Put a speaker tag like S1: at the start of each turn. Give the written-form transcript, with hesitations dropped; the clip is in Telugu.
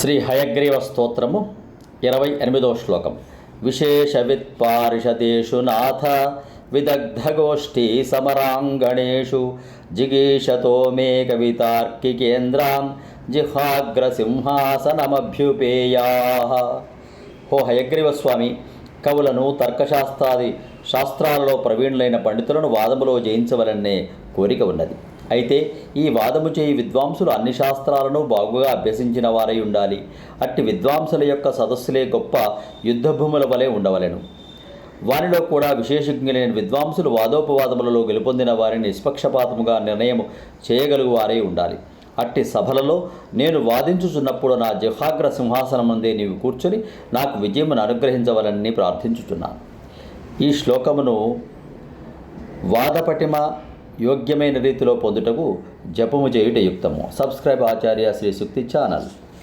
S1: శ్రీ హయగ్రీవ స్తోత్రము 28వ శ్లోకం. విశేషవిత్పారిషదేషు నాథ విదగ్ధగోష్ఠీ సమరాంగణేషు జిగీషతో మే కవితార్కికేంద్రాం జిహ్వాగ్రసింహాసనమభ్యుపేయా. హో హయగ్రీవ స్వామి, కవులను తర్కశాస్త్రాది శాస్త్రాలలో ప్రవీణులైన పండితులను వాదములో జయించవలనే కోరిక ఉన్నది. అయితే ఈ వాదము చేయి విద్వాంసులు అన్ని శాస్త్రాలను బాగుగా అభ్యసించిన వారై ఉండాలి. అట్టి విద్వాంసుల యొక్క సదస్సులే గొప్ప యుద్ధభూముల వలె ఉండవలెను. వారిలో కూడా విశేషజ్ఞులైన విద్వాంసులు వాదోపవాదములలో గెలుపొందిన వారిని నిష్పక్షపాతముగా నిర్ణయము చేయగలుగు వారై ఉండాలి. అట్టి సభలలో నేను వాదించుచున్నప్పుడు నా జిహ్వాగ్ర సింహాసనమందే నీవు కూర్చొని నాకు విజయమును అనుగ్రహించవలని ప్రార్థించుచున్నాను. ఈ శ్లోకమును వాదపటిమ యోగ్యమైన రీతిలో పొందుటకు జపము చేయుట యుక్తము. సబ్స్క్రైబ్ ఆచార్య శ్రీ సూక్తి ఛానల్.